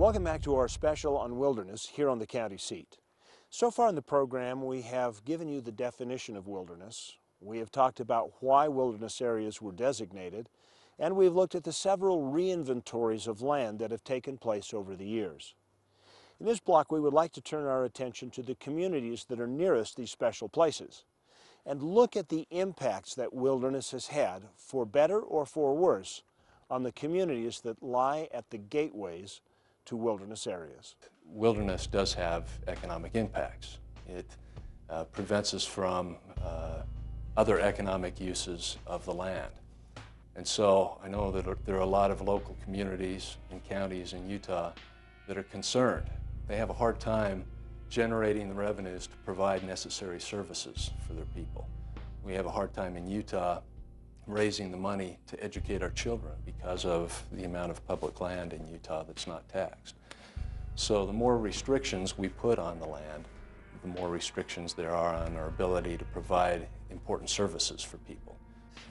Welcome back to our special on wilderness here on the county seat. So far in the program, we have given you the definition of wilderness. We have talked about why wilderness areas were designated, and we've looked at the several reinventories of land that have taken place over the years. In this block, we would like to turn our attention to the communities that are nearest these special places and look at the impacts that wilderness has had, for better or for worse, on the communities that lie at the gateways to wilderness areas. Wilderness does have economic impacts. It prevents us from other economic uses of the land. And so I know that there are a lot of local communities and counties in Utah that are concerned. They have a hard time generating the revenues to provide necessary services for their people. We have a hard time in Utah raising the money to educate our children because of the amount of public land in Utah that's not taxed. So the more restrictions we put on the land, the more restrictions there are on our ability to provide important services for people.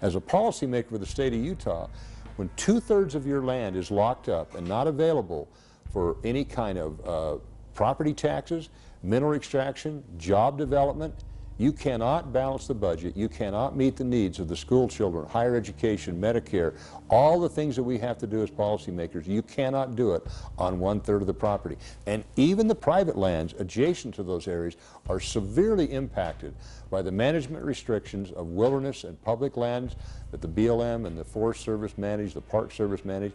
As a policymaker for the state of Utah, when 2/3 of your land is locked up and not available for any kind of property taxes, mineral extraction, job development, you cannot balance the budget, you cannot meet the needs of the school children, higher education, Medicare, all the things that we have to do as policymakers. You cannot do it on 1/3 of the property. And even the private lands adjacent to those areas are severely impacted by the management restrictions of wilderness and public lands that the BLM and the Forest Service manage, the Park Service manage.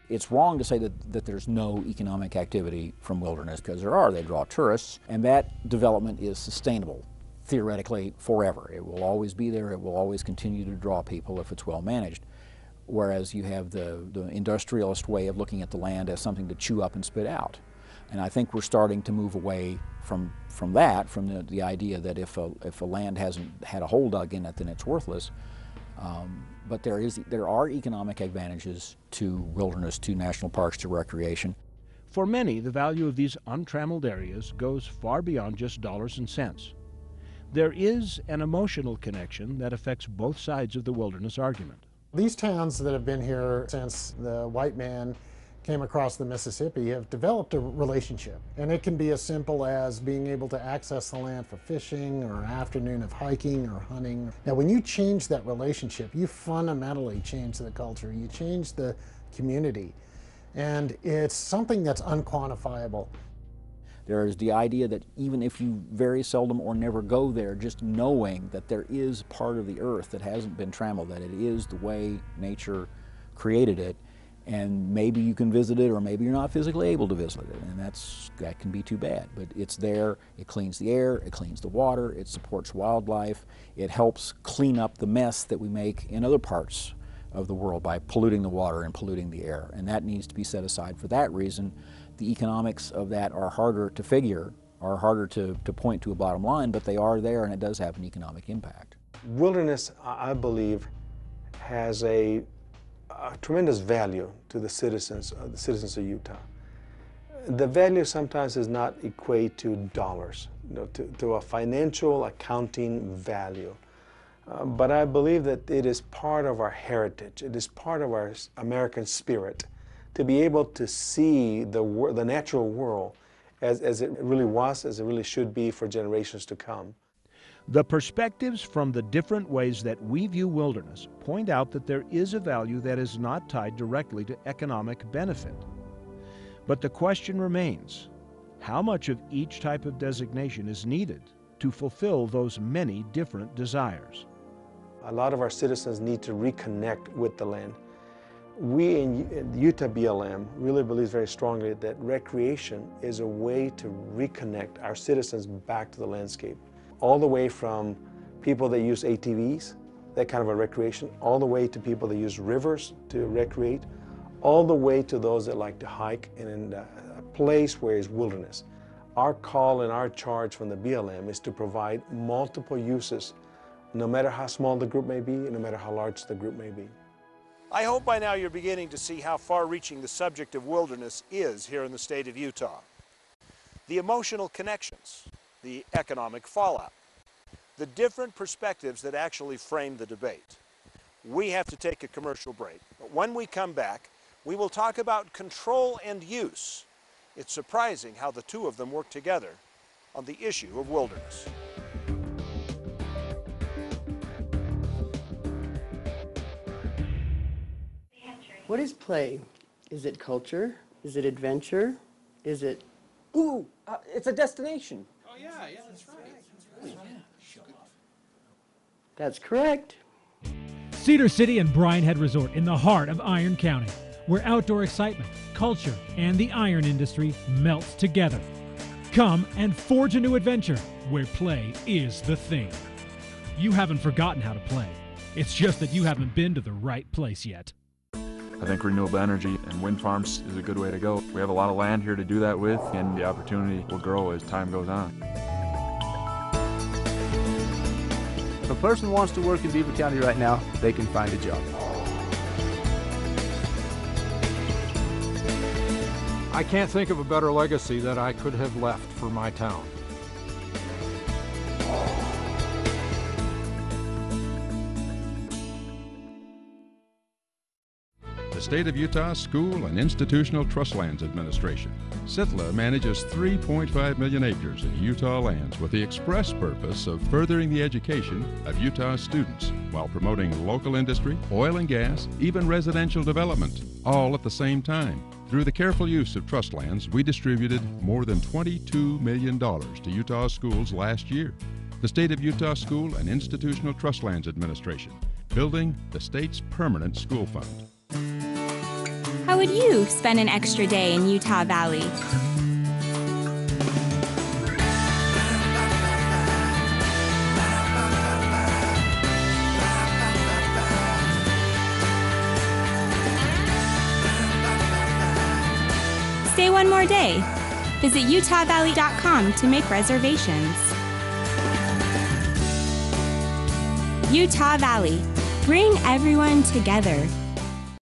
It's wrong to say that there's no economic activity from wilderness, because there are. They draw tourists, and that development is sustainable, theoretically, forever. It will always be there. It will always continue to draw people if it's well managed. Whereas you have the industrialist way of looking at the land as something to chew up and spit out. And I think we're starting to move away from that, from the idea that if a land hasn't had a hole dug in it, then it's worthless. But there are economic advantages to wilderness, to national parks, to recreation. For many, the value of these untrammeled areas goes far beyond just dollars and cents. There is an emotional connection that affects both sides of the wilderness argument. These towns that have been here since the white man came across the Mississippi have developed a relationship. And it can be as simple as being able to access the land for fishing or an afternoon of hiking or hunting. Now, when you change that relationship, you fundamentally change the culture, you change the community. And it's something that's unquantifiable. There is the idea that even if you very seldom or never go there, just knowing that there is part of the earth that hasn't been trammeled, that it is the way nature created it, and maybe you can visit it or maybe you're not physically able to visit it, and that can be too bad. But it's there, it cleans the air, it cleans the water, it supports wildlife, it helps clean up the mess that we make in other parts of the world by polluting the water and polluting the air, and that needs to be set aside for that reason. The economics of that are harder to figure, are harder to point to a bottom line, but they are there, and it does have an economic impact. Wilderness, I believe, has a tremendous value to the citizens of Utah. The value sometimes does not equate to dollars, to a financial accounting value. But I believe that it is part of our heritage. It is part of our American spirit to be able to see the natural world as it really was, as it really should be for generations to come. The perspectives from the different ways that we view wilderness point out that there is a value that is not tied directly to economic benefit. But the question remains, how much of each type of designation is needed to fulfill those many different desires? A lot of our citizens need to reconnect with the land. We in Utah BLM really believes very strongly that recreation is a way to reconnect our citizens back to the landscape. All the way from people that use ATVs, that kind of a recreation, all the way to people that use rivers to recreate, all the way to those that like to hike in a place where it's wilderness. Our call and our charge from the BLM is to provide multiple uses, no matter how small the group may be and no matter how large the group may be. I hope by now you're beginning to see how far-reaching the subject of wilderness is here in the state of Utah. The emotional connections, the economic fallout, the different perspectives that actually frame the debate. We have to take a commercial break, but when we come back, we will talk about control and use It's surprising how the two of them work together on the issue of wilderness. What is play? Is it culture? Is it adventure? Is it... Ooh, it's a destination. Oh, yeah, that's right. That's correct. Cedar City and Bryan Head Resort in the heart of Iron County, where outdoor excitement, culture, and the iron industry melts together. Come and forge a new adventure where play is the thing. You haven't forgotten how to play. It's just that you haven't been to the right place yet. I think renewable energy and wind farms is a good way to go. We have a lot of land here to do that with, and the opportunity will grow as time goes on. If a person wants to work in Beaver County right now, they can find a job. I can't think of a better legacy that I could have left for my town. State of Utah School and Institutional Trust Lands Administration. SITLA manages 3.5 million acres of Utah lands with the express purpose of furthering the education of Utah students while promoting local industry, oil and gas, even residential development, all at the same time. Through the careful use of trust lands, we distributed more than $22 million to Utah schools last year. The State of Utah School and Institutional Trust Lands Administration, building the state's permanent school fund. How would you spend an extra day in Utah Valley? Stay one more day. Visit utahvalley.com to make reservations. Utah Valley. Bring everyone together.